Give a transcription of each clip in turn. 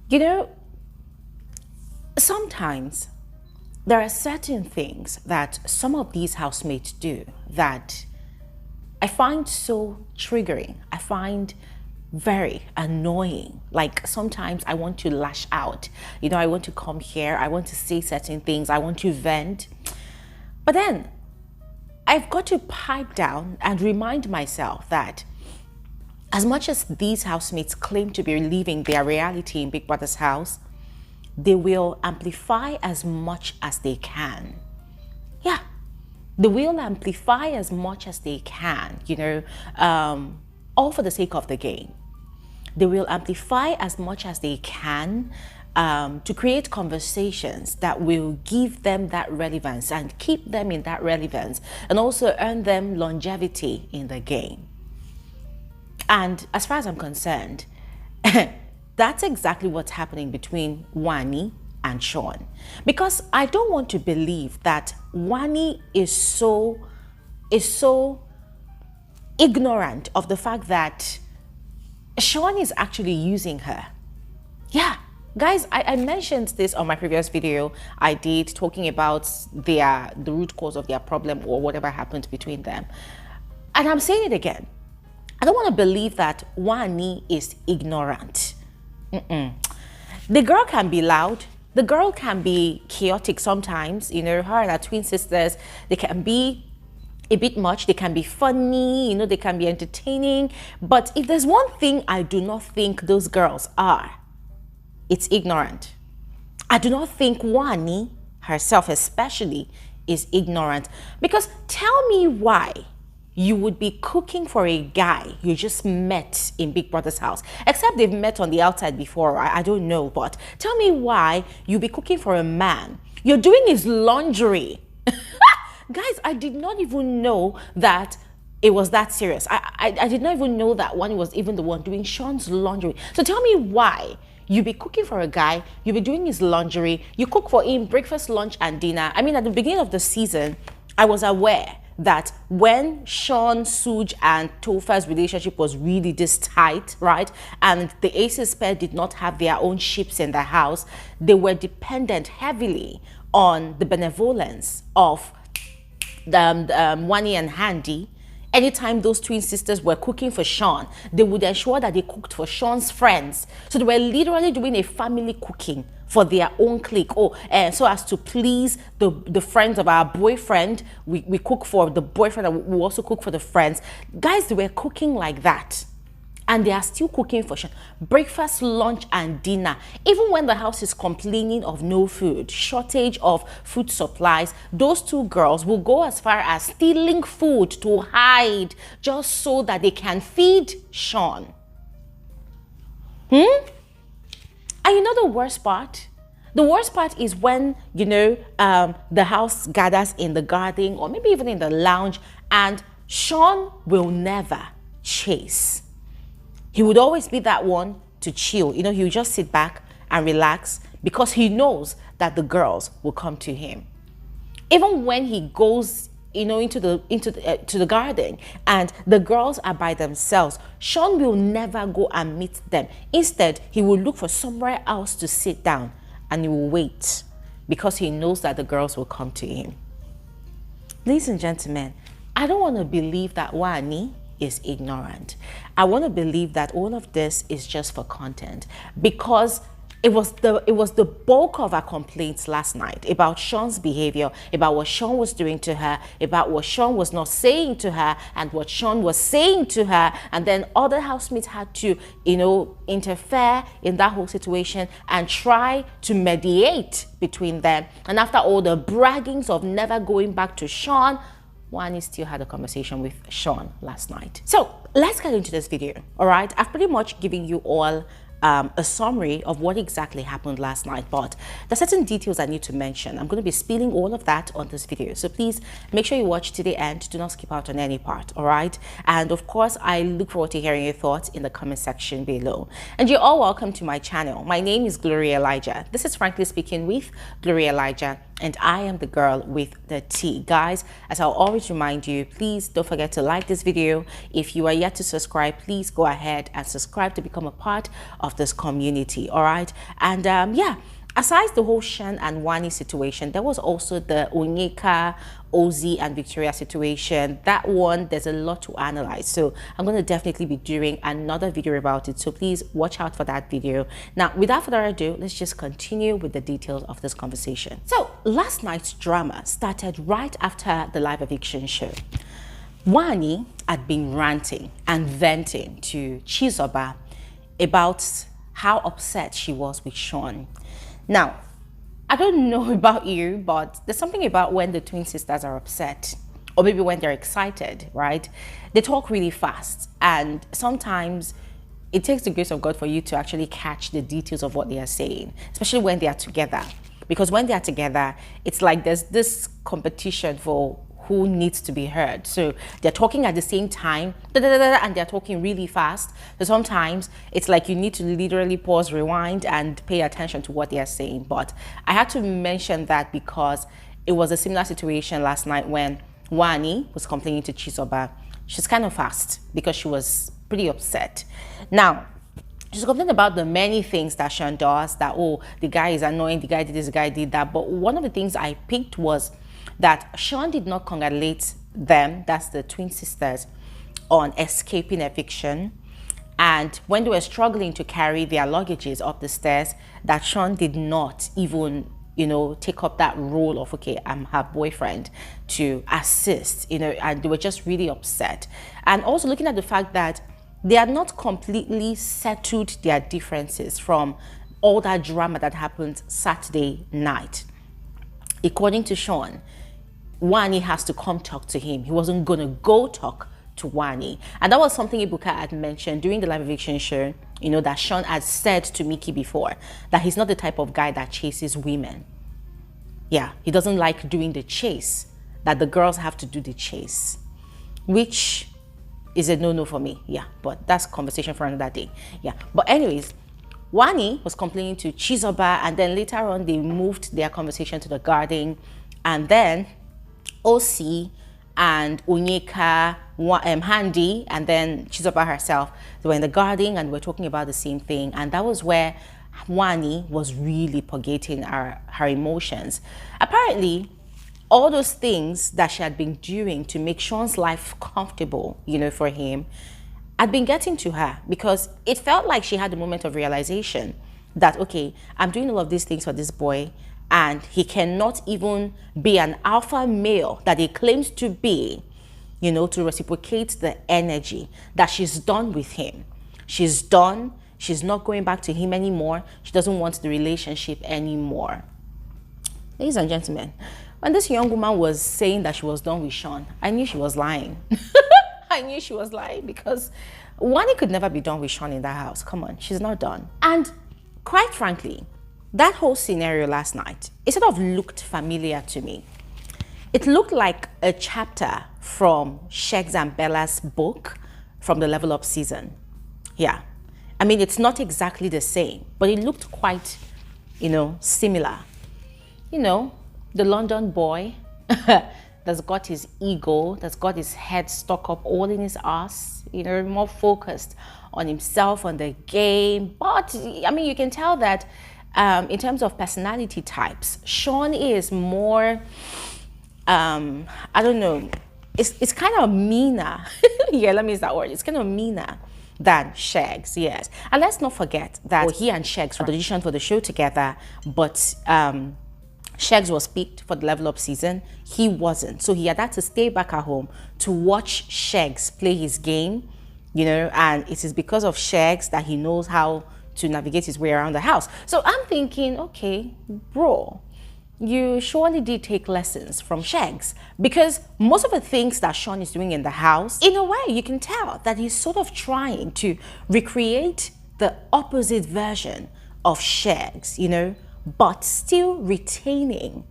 You know, sometimes there are certain things that some of these housemates do that I find so triggering. I find very annoying. Like sometimes I want to lash out. You know, I want to come here, I want to say certain things, I want to vent. But then I've got to pipe down and remind myself that as much as these housemates claim to be living their reality in Big Brother's house, they will amplify as much as they can. Yeah, they will amplify as much as they can, you know, all for the sake of the game. They will amplify as much as they can to create conversations that will give them that relevance and keep them in that relevance and also earn them longevity in the game. And as far as I'm concerned, that's exactly what's happening between Wanni and Shaun. Because I don't want to believe that Wanni is so ignorant of the fact that Shaun is actually using her. Yeah, guys, I mentioned this on my previous video I did talking about the root cause of their problem or whatever happened between them. And I'm saying it again. I don't want to believe that Wanni is ignorant. The girl can be loud. The girl can be chaotic sometimes. You know, her and her twin sisters, they can be a bit much. They can be funny, you know, they can be entertaining. But if there's one thing I do not think those girls are, it's ignorant. I do not think Wanni herself especially is ignorant. Because tell me why you would be cooking for a guy you just met in Big Brother's house. Except they've met on the outside before, I don't know. But tell me why you'd be cooking for a man. You're doing his laundry. Guys, I did not even know that it was that serious. I did not even know that Wanni was even the one doing Shaun's laundry. So tell me why you be cooking for a guy, you be doing his laundry, you cook for him breakfast, lunch, and dinner. I mean, at the beginning of the season, I was aware that when Shaun, Suj, and Topher's relationship was really this tight, right, and the Aces pair did not have their own ships in the house, they were dependent heavily on the benevolence of Wanni and Ndi. Anytime those twin sisters were cooking for Shaun, they would ensure that they cooked for Shaun's friends. So they were literally doing a family cooking for their own clique. And so as to please the friends of our boyfriend, we cook for the boyfriend and we also cook for the friends. Guys, they were cooking like that. And they are still cooking for Shaun. Breakfast, lunch, and dinner. Even when the house is complaining of no food, shortage of food supplies, those two girls will go as far as stealing food to hide just so that they can feed Shaun. And you know the worst part? The worst part is when, you know, the house gathers in the garden or maybe even in the lounge and Shaun will never chase. He would always be that one to chill. You know, he would just sit back and relax because he knows that the girls will come to him. Even when he goes, you know, to the garden and the girls are by themselves, Shaun will never go and meet them. Instead, he will look for somewhere else to sit down and he will wait because he knows that the girls will come to him. Ladies and gentlemen, I don't want to believe that Wanni is ignorant. I want to believe that all of this is just for content because it was the bulk of our complaints last night about Shaun's behavior, about what Shaun was doing to her, about what Shaun was not saying to her and what Shaun was saying to her, and then other housemates had to, you know, interfere in that whole situation and try to mediate between them. And after all the braggings of never going back to Shaun, Wanni still had a conversation with Shaun last night. So let's get into this video. All right, I've pretty much given you all a summary of what exactly happened last night, but there's certain details I need to mention. I'm going to be spilling all of that on this video, so please make sure you watch to the end. Do not skip out on any part. All right, and of course I look forward to hearing your thoughts in the comment section below. And you're all welcome to my channel. My name is Bbnaija. This is Frankly Speaking with Bbnaija. and I am the girl with the tea. Guys, as I'll always remind you, please don't forget to like this video. If you are yet to subscribe, please go ahead and subscribe to become a part of this community. All right. And yeah, aside the whole Shaun and Wanni situation, there was also the Onyeka, Ozzy and Victoria situation. That one, there's a lot to analyze, so I'm going to definitely be doing another video about it, so please watch out for that video. Now, without further ado, let's just continue with the details of this conversation. So last night's drama started right after the live eviction show. Wanni had been ranting and venting to Chizoba about how upset she was with Shaun. Now, I don't know about you, but there's something about when the twin sisters are upset, or maybe when they're excited, right? They talk really fast, and sometimes it takes the grace of God for you to actually catch the details of what they are saying, especially when they are together. Because when they are together, it's like there's this competition for who needs to be heard. So they're talking at the same time, and they're talking really fast. So sometimes it's like you need to literally pause, rewind, and pay attention to what they are saying. But I had to mention that because it was a similar situation last night when Wanni was complaining to Chizoba. She's kind of fast because she was pretty upset. Now, she's complaining about the many things that Shaun does, that, oh, the guy is annoying, the guy did this, the guy did that. But one of the things I picked was that Shaun did not congratulate them, that's the twin sisters, on escaping eviction. And when they were struggling to carry their luggages up the stairs, that Shaun did not even, you know, take up that role of, okay, I'm her boyfriend, to assist, you know, and they were just really upset. And also looking at the fact that they had not completely settled their differences from all that drama that happened Saturday night. According to Shaun, Wanni has to come talk to him. He wasn't going to go talk to Wanni. And that was something Ebuka had mentioned during the live eviction show, you know, that Shaun had said to Michky before, that he's not the type of guy that chases women. Yeah, he doesn't like doing the chase, that the girls have to do the chase, which is a no-no for me. Yeah, but that's conversation for another day. Yeah, but anyways, Wanni was complaining to Chizoba, and then later on they moved their conversation to the garden, and then OC and Onyeka, Handy, and then Chizoba herself, they were in the garden and we're talking about the same thing. And that was where Wanni was really purgating her emotions. Apparently, all those things that she had been doing to make Shaun's life comfortable, you know, for him, had been getting to her, because it felt like she had a moment of realization that, okay, I'm doing all of these things for this boy, and he cannot even be an alpha male that he claims to be, you know, to reciprocate the energy, that she's done with him. She's done. She's not going back to him anymore. She doesn't want the relationship anymore. Ladies and gentlemen, when this young woman was saying that she was done with Shaun, I knew she was lying. I knew she was lying, because Wanni could never be done with Shaun in that house. Come on, she's not done. And quite frankly, that whole scenario last night, it sort of looked familiar to me. It looked like a chapter from Shegs and Bella's book from the Level Up season. Yeah, I mean, it's not exactly the same, but it looked quite, you know, similar. You know, the London boy that's got his ego, that's got his head stuck up all in his ass, you know, more focused on himself, on the game. But, I mean, you can tell that in terms of personality types, Shaun is more, I don't know, it's kind of meaner. Yeah, let me use that word. It's kind of meaner than Shegs, yes. And let's not forget that he and Shegs auditioned for the show together, but Shegs was picked for the Level Up season. He wasn't. So he had to stay back at home to watch Shegs play his game, you know, and it is because of Shegs that he knows how to navigate his way around the house. So I'm thinking, okay, bro, you surely did take lessons from Shegs, because most of the things that Shaun is doing in the house, in a way, you can tell that he's sort of trying to recreate the opposite version of Shegs, you know, but still retaining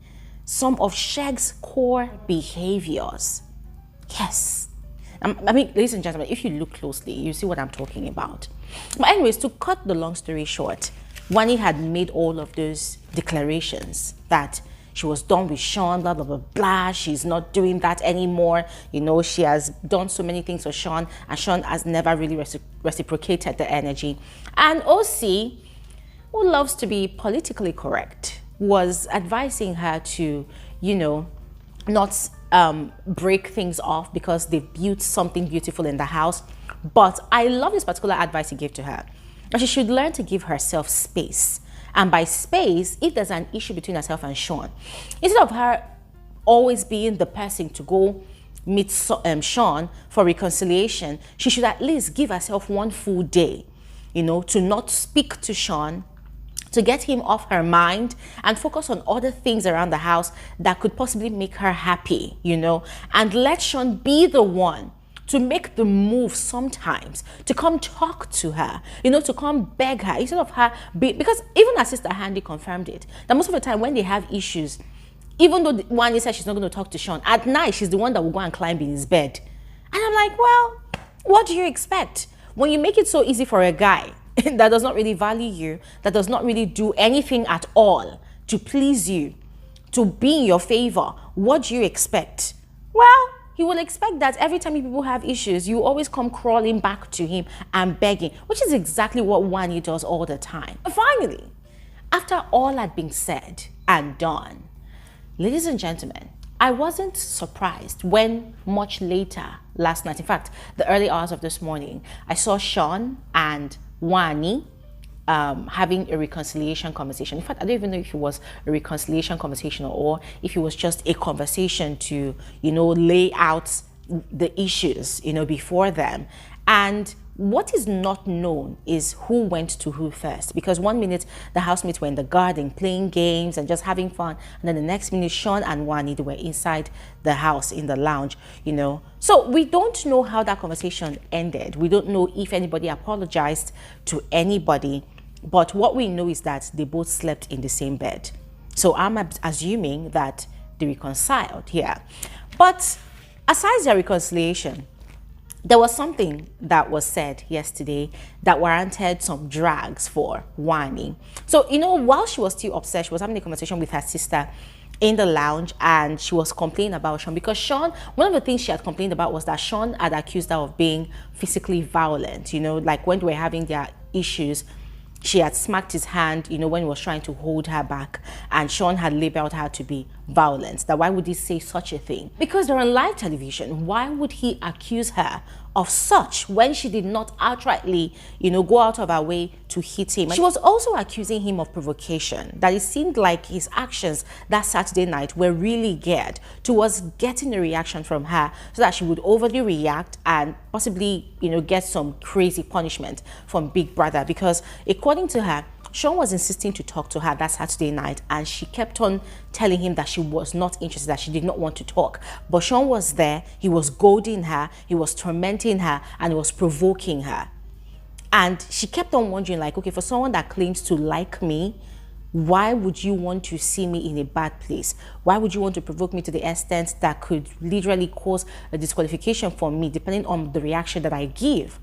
some of Shegs' core behaviors. Yes. I mean, ladies and gentlemen, if you look closely, you see what I'm talking about. But anyways, to cut the long story short, Wanni had made all of those declarations that, she was done with Shaun, blah, blah, blah, blah. She's not doing that anymore. You know, she has done so many things for Shaun, and Shaun has never really reciprocated the energy. And OC, who loves to be politically correct, was advising her to, you know, not break things off because they built something beautiful in the house. But I love this particular advice he gave to her. And she should learn to give herself space. And by space, if there's an issue between herself and Shaun, instead of her always being the person to go meet Shaun for reconciliation, she should at least give herself one full day, you know, to not speak to Shaun, to get him off her mind and focus on other things around the house that could possibly make her happy, you know, and let Shaun be the one to make the move sometimes, to come talk to her, you know, to come beg her, instead of her because even her sister Handy confirmed it, that most of the time when they have issues, even though Wanni said she's not going to talk to Shaun, at night she's the one that will go and climb in his bed. And I'm like, well, what do you expect? When you make it so easy for a guy that does not really value you, that does not really do anything at all to please you, to be in your favor, what do you expect? Well, he will expect that every time people have issues, you always come crawling back to him and begging, which is exactly what Wanni does all the time. But finally, after all had been said and done, ladies and gentlemen, I wasn't surprised when much later last night, in fact, the early hours of this morning, I saw Shaun and Wanni having a reconciliation conversation. In fact, I don't even know if it was a reconciliation conversation or if it was just a conversation to, you know, lay out the issues, you know, before them. And what is not known is who went to who first, because one minute the housemates were in the garden playing games and just having fun, and then the next minute Shaun and Wanni, they were inside the house in the lounge, you know. So we don't know how that conversation ended. We don't know if anybody apologized to anybody, but what we know is that they both slept in the same bed. So I'm assuming that they reconciled here. But aside their reconciliation, there was something that was said yesterday that warranted some drags for Wanni. So, you know, while she was still upset, she was having a conversation with her sister in the lounge, and she was complaining about Shaun, because Shaun, one of the things she had complained about was that Shaun had accused her of being physically violent, you know, like when they were having their issues, she had smacked his hand, you know, when he was trying to hold her back, and Shaun had labeled her to be violent. That why would he say such a thing? Because they're on live television. Why would he accuse her of such when she did not outrightly, you know, go out of her way to hit him? She was also accusing him of provocation, that it seemed like his actions that Saturday night were really geared towards getting a reaction from her so that she would overly react and possibly, you know, get some crazy punishment from Big Brother. Because according to her, Shaun was insisting to talk to her that Saturday night, and she kept on telling him that she was not interested, that she did not want to talk. But Shaun was there, he was goading her, he was tormenting her, and he was provoking her. And she kept on wondering, like, okay, for someone that claims to like me, why would you want to see me in a bad place? Why would you want to provoke me to the extent that could literally cause a disqualification for me, depending on the reaction that I give?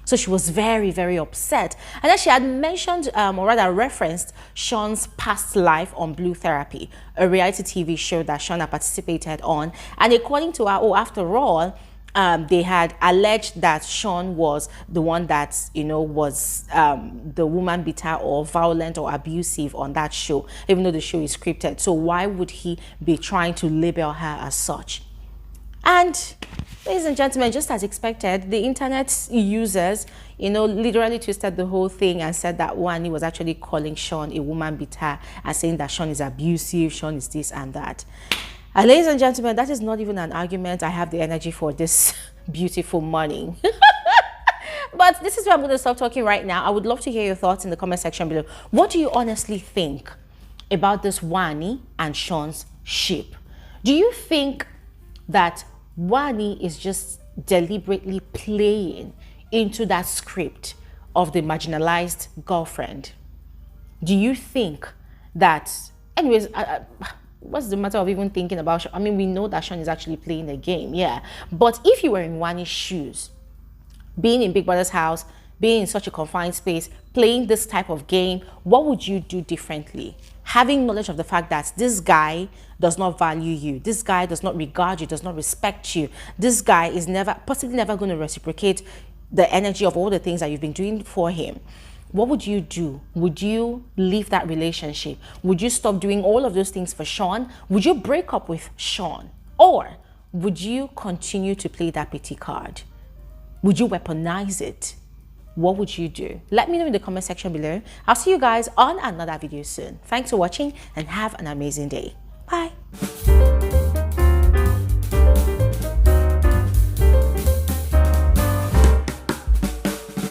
So she was very, very upset. And then she had mentioned, or rather referenced, Shaun's past life on Blue Therapy, a reality TV show that Shaun had participated on. And according to her, after all, they had alleged that Shaun was the one that, you know, was the woman beater or violent or abusive on that show, even though the show is scripted. So why would he be trying to label her as such? And ladies and gentlemen, just as expected, the internet users, you know, literally twisted the whole thing and said that Wanni was actually calling Shaun a woman beater and saying that Shaun is abusive, Shaun is this and that. And ladies and gentlemen, that is not even an argument I have the energy for this beautiful morning. But this is where I'm going to stop talking right now. I would love to hear your thoughts in the comment section below. What do you honestly think about this Wanni and Shaun's ship? Do you think that Wanni is just deliberately playing into that script of the marginalized girlfriend? Do you think that, anyways, what's the matter of even thinking about Shaun? I mean, we know that Shaun is actually playing a game, yeah. But if you were in Wanni's shoes, being in Big Brother's house, being in such a confined space, playing this type of game, what would you do differently? Having knowledge of the fact that this guy does not value you, this guy does not regard you, does not respect you, this guy is possibly never going to reciprocate the energy of all the things that you've been doing for him. What would you do? Would you leave that relationship? Would you stop doing all of those things for Shaun? Would you break up with Shaun? Or would you continue to play that pity card? Would you weaponize it? What would you do? Let me know in the comment section below. I'll see you guys on another video soon. Thanks for watching and have an amazing day. Bye.